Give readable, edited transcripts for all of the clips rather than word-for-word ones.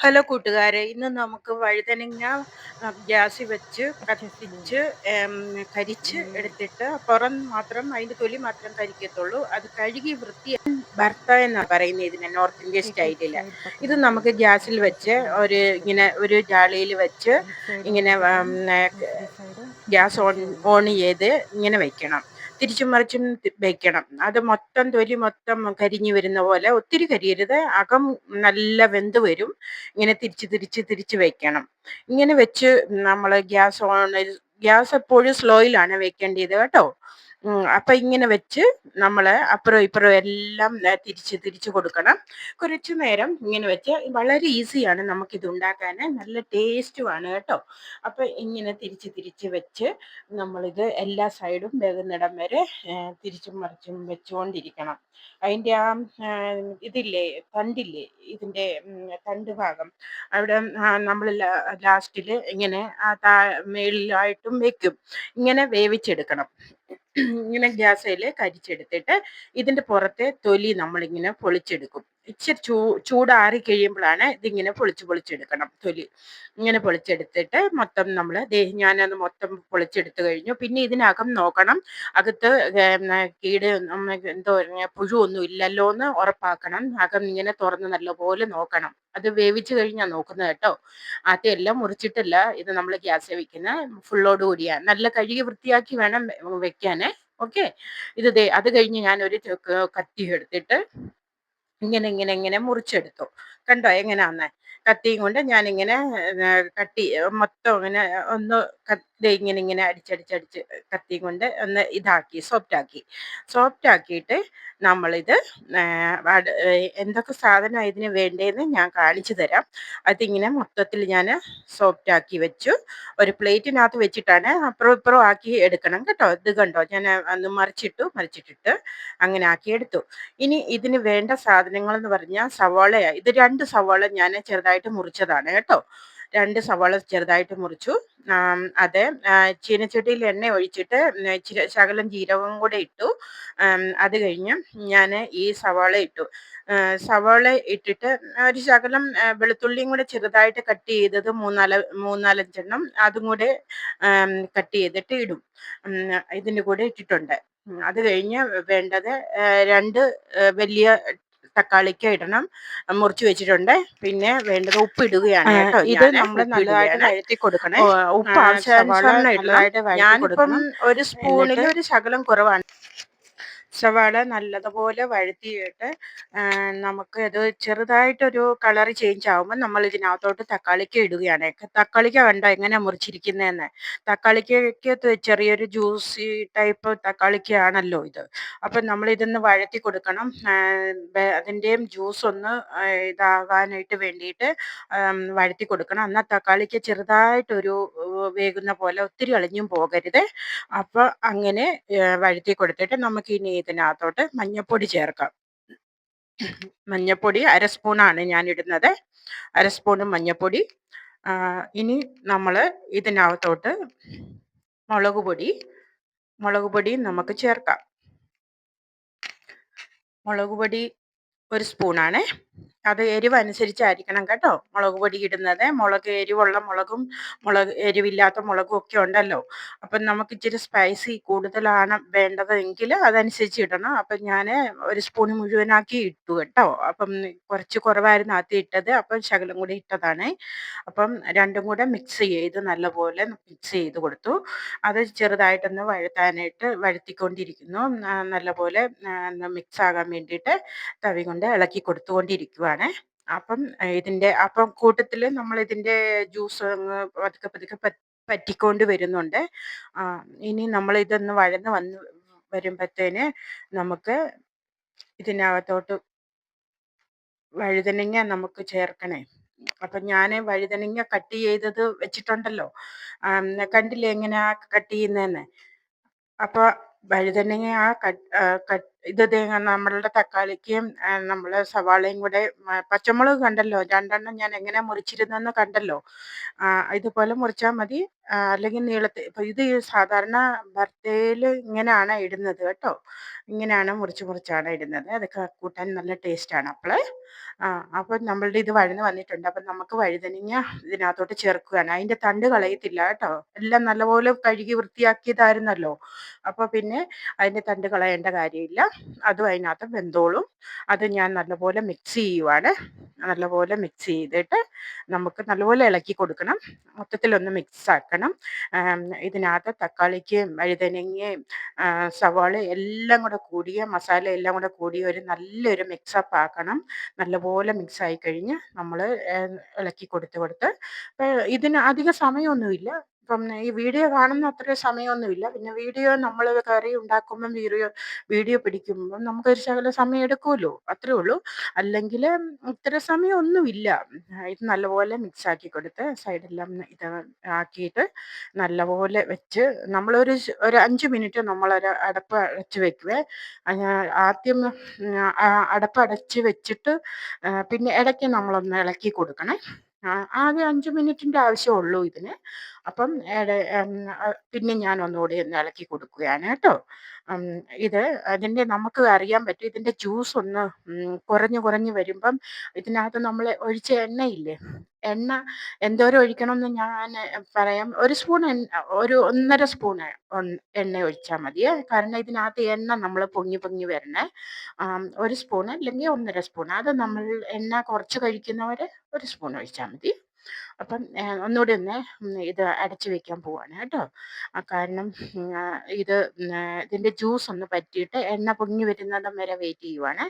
Hello കൂട്ടുകാരെ, ഇന്ന് നമുക്ക് വഴുതനങ്ങ ഗ്യാസിൽ വെച്ച് अच्छे से ले കത്തിച്ച് കരിച്ച് എടുത്തിട്ട് പുറം മാത്രം അതിന്റെ തൊലി മാത്രം കരിക്കത്തുള്ളൂ. അത് കഴുകി ഭർത്ത എന്നാണ് പറയുന്നത് ഇതിനെ, നോർത്ത് ഇന്ത്യ एक एक സ്റ്റൈലില്. साइड ഇത് पकड़ो നമുക്ക് ഗ്യാസിൽ अच्छे से വെച്ച് मिक्स ഇങ്ങനെ करो। ഒരു ജാളിയിൽ വെച്ച് एक साइड ഇങ്ങനെ ऑयल पकड़ो, दूसरी साइड ഗ്യാസ് अच्छे ഓൺ से ऑयल ഓൺ लगाओ। ചെയ്ത് ഇങ്ങനെ വെക്കണം. തിരിച്ചും മറിച്ചും വെക്കണം. അത് മൊത്തം തൊലി മൊത്തം കരിഞ്ഞു വരുന്ന പോലെ, ഒത്തിരി കരിയരുത്, അകം നല്ല വെന്ത് വരും. ഇങ്ങനെ തിരിച്ച് തിരിച്ച് തിരിച്ച് വെക്കണം. ഇങ്ങനെ വെച്ച് നമ്മൾ ഗ്യാസ് എപ്പോഴും സ്ലോയിലാണ് വെക്കേണ്ടത് കേട്ടോ. അപ്പൊ ഇങ്ങനെ വെച്ച് നമ്മള് അപ്പുറം ഇപ്പുറം എല്ലാം തിരിച്ച് തിരിച്ച് കൊടുക്കണം. കുറച്ചു നേരം ഇങ്ങനെ വെച്ച് വളരെ ഈസിയാണ് നമുക്കിത് ഉണ്ടാക്കാൻ, നല്ല ടേസ്റ്റുമാണ് കേട്ടോ. അപ്പൊ ഇങ്ങനെ തിരിച്ച് തിരിച്ച് വെച്ച് നമ്മളിത് എല്ലാ സൈഡും വേകുന്നിടം വരെ തിരിച്ചും മറിച്ചും വെച്ചുകൊണ്ടിരിക്കണം. അതിന്റെ ഇതില്ലേ, തണ്ടില്ലേ, ഇതിന്റെ തണ്ട് ഭാഗം അവിടെ നമ്മൾ ലാസ്റ്റില് ഇങ്ങനെ മേളിലായിട്ടും വെക്കും. ഇങ്ങനെ വേവിച്ചെടുക്കണം. ഇങ്ങനെ ഗ്യാസേല് കരിച്ചെടുത്തിട്ട് ഇതിന്റെ പുറത്തെ തൊലി നമ്മളിങ്ങനെ പൊളിച്ചെടുക്കും. ഇച്ചിരി ചൂടാറി കഴിയുമ്പോഴാണ് ഇതിങ്ങനെ പൊളിച്ചെടുക്കണം തൊലി. ഇങ്ങനെ പൊളിച്ചെടുത്തിട്ട് മൊത്തം ഞാനത് മൊത്തം പൊളിച്ചെടുത്ത് കഴിഞ്ഞു. പിന്നെ ഇതിനകം നോക്കണം, അകത്ത് എന്തോ പുഴു ഒന്നും ഇല്ലല്ലോ എന്ന് ഉറപ്പാക്കണം. അകം ഇങ്ങനെ തുറന്ന് നല്ലപോലെ നോക്കണം. അത് വേവിച്ച് കഴിഞ്ഞാൽ നോക്കുന്നത് കേട്ടോ. ആദ്യം എല്ലാം മുറിച്ചിട്ടല്ല ഇത് നമ്മൾ ഗ്യാസിൽ വെക്കുന്ന, ഫുള്ളോട് കൂടിയാ നല്ല കഴുകി വൃത്തിയാക്കി വേണം വെക്കാന്. ഓക്കെ. അത് കഴിഞ്ഞ് ഞാൻ ഒരു കത്തി എടുത്തിട്ട് ഇങ്ങനെ ഇങ്ങനെ ഇങ്ങനെ മുറിച്ചെടുത്തു. കണ്ടോ എങ്ങനെയാന്ന്? കത്തിയും കൊണ്ട് ഞാനിങ്ങനെ കട്ടി മൊത്തം ഇങ്ങനെ ഒന്ന് ഇങ്ങനെ ഇങ്ങനെ അടിച്ചടിച്ചടിച്ച് കത്തിയും കൊണ്ട് ഒന്ന് സോഫ്റ്റ് ആക്കിയിട്ട് നമ്മളിത് എന്തൊക്കെ സാധനം ഇതിന് വേണ്ടതെന്ന് ഞാൻ കാണിച്ചു തരാം. അതിങ്ങനെ മൊത്തത്തിൽ ഞാൻ സോഫ്റ്റ് ആക്കി വെച്ചു. ഒരു പ്ലേറ്റിനകത്ത് വെച്ചിട്ടാണ് അപ്പുറം ഇപ്പുറം ആക്കി എടുക്കണം കേട്ടോ. ഇത് കണ്ടോ, ഞാൻ അന്ന് മറിച്ചിട്ടിട്ട് അങ്ങനെ ആക്കി എടുത്തു. ഇനി ഇതിന് വേണ്ട സാധനങ്ങൾ എന്ന് പറഞ്ഞാൽ സവാളയാ. ഇത് 2 സവാള ഞാൻ ചെറുതായിട്ട് മുറിച്ചതാണ് കേട്ടോ. 2 സവാള ചെറുതായിട്ട് മുറിച്ചു. അത് ചീനച്ചട്ടിയിൽ എണ്ണ ഒഴിച്ചിട്ട് ഇച്ചിരി ശകലം ജീരകം കൂടെ ഇട്ടു. അത് കഴിഞ്ഞ് ഞാൻ ഈ സവാള ഇട്ടു. സവാള ഇട്ടിട്ട് ഒരു ശകലം വെളുത്തുള്ളിയും കൂടെ ചെറുതായിട്ട് കട്ട് ചെയ്തത് മൂന്നാലഞ്ചെണ്ണം അതും കൂടെ കട്ട് ചെയ്തിട്ട് ഇടും. ഇതിൻ്റെ കൂടെ ഇട്ടിട്ടുണ്ട്. അത് കഴിഞ്ഞ് വേണ്ടത് 2 വലിയ തക്കാളിക്ക ഇടണം, മുറിച്ച് വെച്ചിട്ടുണ്ട്. പിന്നെ വേണ്ടത് ഉപ്പ് ഇടുകയാണ് കേട്ടോ. ഇത് നമ്മൾ നല്ലതായിട്ട് വഴറ്റി കൊടുക്കണേ. ഉപ്പ് ആവശ്യാനുസരണം ഇടണം. ഞാനിപ്പം ഒരു സ്പൂണിൽ ഒരു ശകലം കുറവാണ്. സവാള നല്ലതുപോലെ വഴറ്റിയിട്ട് നമുക്ക് അത് ചെറുതായിട്ടൊരു കളർ ചേഞ്ച് ആകുമ്പോൾ നമ്മൾ ഇതിനകത്തോട്ട് തക്കാളിക്ക ഇടുകയാണ്. തക്കാളിക്ക കണ്ടോ എങ്ങനെ മുറിച്ചിരിക്കുന്നതെന്ന്. തക്കാളിക്കകത്ത് ചെറിയൊരു ജ്യൂസി ടൈപ്പ് തക്കാളിക്കയാണല്ലോ ഇത്. അപ്പം നമ്മൾ ഇതൊന്ന് വഴറ്റി കൊടുക്കണം. അതിൻ്റെയും ജ്യൂസ് ഒന്ന് ഇതാകാനായിട്ട് വേണ്ടിയിട്ട് വഴറ്റി കൊടുക്കണം. എന്നാൽ തക്കാളിക്ക് ചെറുതായിട്ടൊരു വേകുന്ന പോലെ, ഒത്തിരി അളിഞ്ഞും പോകരുത്. അപ്പോൾ അങ്ങനെ വഴറ്റി കൊടുത്തിട്ട് നമുക്ക് ഇനി ഇതിനകത്തോട്ട് മഞ്ഞപ്പൊടി ചേർക്കാം. മഞ്ഞപ്പൊടി 1/2 സ്പൂണാണ് ഞാൻ ഇടുന്നത്. 1/2 സ്പൂൺ മഞ്ഞപ്പൊടി. ഇനി നമ്മൾ ഇതിനകത്തോട്ട് മുളക് പൊടി നമുക്ക് ചേർക്കാം. മുളക് പൊടി 1 സ്പൂണാണ്. അത് എരിവ് അനുസരിച്ചായിരിക്കണം കേട്ടോ മുളക് പൊടി ഇടുന്നത്. എരിവുള്ള മുളകും എരിവില്ലാത്ത മുളകും ഒക്കെ ഉണ്ടല്ലോ. അപ്പം നമുക്ക് ഇച്ചിരി സ്പൈസി കൂടുതലാണ് വേണ്ടതെങ്കിൽ അതനുസരിച്ച് ഇടണം. അപ്പം ഞാൻ 1 സ്പൂൺ മുഴുവനാക്കി ഇട്ടു കേട്ടോ. അപ്പം കുറച്ച് കുറവായിരുന്നു ആദ്യം ഇട്ടത്, അപ്പം ശകലം കൂടി ഇട്ടതാണ്. അപ്പം രണ്ടും കൂടെ നല്ലപോലെ മിക്സ് ചെയ്ത് കൊടുത്തു. അത് ചെറുതായിട്ടൊന്ന് വഴത്തിക്കൊണ്ടിരിക്കുന്നു. നല്ലപോലെ മിക്സ് ആകാൻ വേണ്ടിയിട്ട് തവി കൊണ്ട് ഇളക്കി കൊടുത്തുകൊണ്ടിരിക്കുവാണ്. അപ്പം കൂട്ടത്തിൽ നമ്മൾ ഇതിന്റെ ജ്യൂസ് പതുക്കെ പതുക്കെ പറ്റിക്കൊണ്ട് വരുന്നുണ്ട്. ഇനി നമ്മൾ ഇതൊന്ന് വഴന്ന് വരുമ്പത്തേന് നമുക്ക് ഇതിനകത്തോട്ട് വഴുതനങ്ങ നമുക്ക് ചേർക്കണേ. അപ്പൊ ഞാൻ വഴുതനങ്ങ കട്ട് ചെയ്തത് വെച്ചിട്ടുണ്ടല്ലോ. കണ്ടില്ലേ എങ്ങനെയാ കട്ട് ചെയ്യുന്നതെന്ന്. അപ്പൊ വഴുതനങ്ങ നമ്മളുടെ തക്കാളിക്കും നമ്മള് സവാളയും കൂടെ പച്ചമുളക് കണ്ടല്ലോ, 2 ഞാൻ എങ്ങനെ മുറിച്ചിരുന്നെന്ന് കണ്ടല്ലോ. ഇതുപോലെ മുറിച്ചാൽ മതി. അല്ലെങ്കിൽ നീളത്തിൽ. ഇപ്പൊ ഇത് സാധാരണ ഭർത്തയിൽ ഇങ്ങനെയാണ് ഇടുന്നത് കേട്ടോ. ഇങ്ങനെയാണ് മുറിച്ചാണ് ഇടുന്നത്. അതൊക്കെ കൂട്ടാൻ നല്ല ടേസ്റ്റാണ്. അപ്പോൾ ആ, അപ്പം നമ്മളുടെ ഇത് വഴന്ന് വന്നിട്ടുണ്ട്. അപ്പം നമുക്ക് വഴുതനങ്ങ ഇതിനകത്തോട്ട് ചേർക്കുകയാണ്. അതിൻ്റെ തണ്ട് കളയത്തില്ല കേട്ടോ. എല്ലാം നല്ലപോലെ കഴുകി വൃത്തിയാക്കിയതായിരുന്നല്ലോ. അപ്പോൾ പിന്നെ അതിൻ്റെ തണ്ട് കളയേണ്ട കാര്യമില്ല. അതും അതിനകത്ത് വെന്തോളും. അത് ഞാൻ നല്ലപോലെ മിക്സ് ചെയ്യുവാണ്. നല്ലപോലെ മിക്സ് ചെയ്തിട്ട് നമുക്ക് നല്ലപോലെ ഇളക്കി കൊടുക്കണം. മൊത്തത്തിലൊന്ന് മിക്സ് ആക്കണം. ഇതിനകത്ത് തക്കാളിക്കും വഴുതനങ്ങയും സവാളയും എല്ലാം കൂടെ കൂടിയ മസാല എല്ലാം കൂടെ കൂടിയ ഒരു നല്ലൊരു മിക്സപ്പ് ആക്കണം. നല്ലപോലെ മിക്സ് ആയി കഴിഞ്ഞ് നമ്മൾ ഇളക്കി കൊടുത്ത് ഇതിന് അധിക സമയമൊന്നുമില്ല. ഇപ്പം ഈ വീഡിയോ കാണുന്ന അത്രയും സമയമൊന്നുമില്ല. പിന്നെ വീഡിയോ നമ്മൾ കറി ഉണ്ടാക്കുമ്പം വീഡിയോ പിടിക്കുമ്പം നമുക്കൊരു ശകലം സമയം എടുക്കുമല്ലോ, അത്രേ ഉള്ളൂ. അല്ലെങ്കിൽ ഇത്ര സമയമൊന്നുമില്ല. ഇത് നല്ലപോലെ മിക്സ് ആക്കി കൊടുത്ത് സൈഡെല്ലാം ഇത് ആക്കിയിട്ട് നല്ലപോലെ വെച്ച് ഒരു 5 മിനിറ്റ് നമ്മളൊരു അടപ്പ് അടച്ച് വെക്കുവേ. ആദ്യം അടപ്പ് അടച്ച് വെച്ചിട്ട് പിന്നെ ഇടയ്ക്ക് നമ്മളൊന്ന് ഇളക്കി കൊടുക്കണേ. ആകെ 5 മിനിറ്റിൻ്റെ ആവശ്യമുള്ളൂ ഇതിന്. അപ്പം പിന്നെ ഞാൻ ഒന്നുകൂടി ഒന്ന് ഇളക്കി കൊടുക്കുകയാണ് കേട്ടോ. ഇത് അതിൻ്റെ നമുക്ക് അറിയാൻ പറ്റും ഇതിൻ്റെ ജ്യൂസ് ഒന്ന് കുറഞ്ഞ് കുറഞ്ഞ് വരുമ്പം ഇതിനകത്ത് നമ്മൾ ഒഴിച്ച എണ്ണയില്ലേ, എണ്ണ എന്തോരം ഒഴിക്കണമെന്ന് ഞാൻ പറയാം. ഒരു സ്പൂൺ ഒരു 1.5 സ്പൂൺ എണ്ണ ഒഴിച്ചാൽ മതിയേ. കാരണം ഇതിനകത്ത് എണ്ണ നമ്മൾ പൊങ്ങി പൊങ്ങി വരണേ. 1 സ്പൂൺ അല്ലെങ്കിൽ 1.5 സ്പൂൺ, അത് നമ്മൾ എണ്ണ കുറച്ച് കഴിക്കുന്നവർ 1 സ്പൂൺ ഒഴിച്ചാൽ മതി. അപ്പം ഒന്നുകൂടി ഒന്ന് ഇത് അടച്ചു വെക്കാൻ പോവാണ് കേട്ടോ. കാരണം ഇത് ഇതിൻ്റെ ജ്യൂസ് ഒന്ന് പറ്റിയിട്ട് എണ്ണ പൊങ്ങി വരുന്നിടം വരെ വെയിറ്റ് ചെയ്യുവാണ്.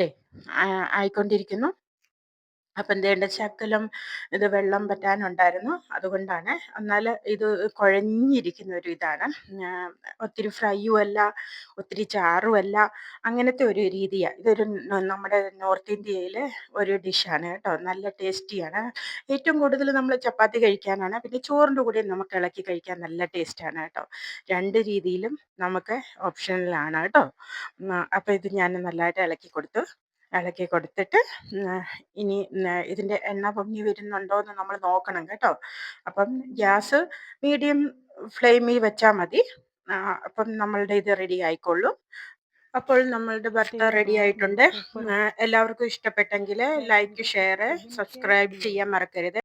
ദേ ആയിക്കൊണ്ടിരിക്കുന്നു. അപ്പം എന്തേണ്ട ശകലം ഇത് വെള്ളം പറ്റാനുണ്ടായിരുന്നു, അതുകൊണ്ടാണ്. എന്നാൽ ഇത് കുഴഞ്ഞിരിക്കുന്ന ഒരു ഇതാണ്. ഒത്തിരി ഫ്രൈയും അല്ല, ഒത്തിരി ചാറും അല്ല, അങ്ങനത്തെ ഒരു രീതിയാണ്. ഇതൊരു നമ്മുടെ നോർത്ത് ഇന്ത്യയിലെ ഒരു ഡിഷാണ് കേട്ടോ. നല്ല ടേസ്റ്റിയാണ്. ഏറ്റവും കൂടുതൽ നമ്മൾ ചപ്പാത്തി കഴിക്കാനാണ്, പിന്നെ ചോറിൻ്റെ കൂടെ നമുക്ക് ഇളക്കി കഴിക്കാൻ നല്ല ടേസ്റ്റാണ് കേട്ടോ. 2 രീതിയിലും നമുക്ക് ഓപ്ഷനിലാണ് കേട്ടോ. അപ്പോൾ ഇത് ഞാൻ നല്ലതായിട്ട് ഇളക്കി കൊടുത്തിട്ട് ഇനി ഇതിൻ്റെ എണ്ണ പൊങ്ങി വരുന്നുണ്ടോ എന്ന് നമ്മൾ നോക്കണം കേട്ടോ. അപ്പം ഗ്യാസ് മീഡിയം ഫ്ലെയിമിൽ വെച്ചാൽ മതി. അപ്പം നമ്മളുടെ ഇത് റെഡി ആയിക്കൊള്ളും. അപ്പോൾ നമ്മളുടെ ഭർത്ത റെഡി ആയിട്ടുണ്ട്. എല്ലാവർക്കും ഇഷ്ടപ്പെട്ടെങ്കിൽ ലൈക്ക്, ഷെയർ, സബ്സ്ക്രൈബ് ചെയ്യാൻ മറക്കരുത്.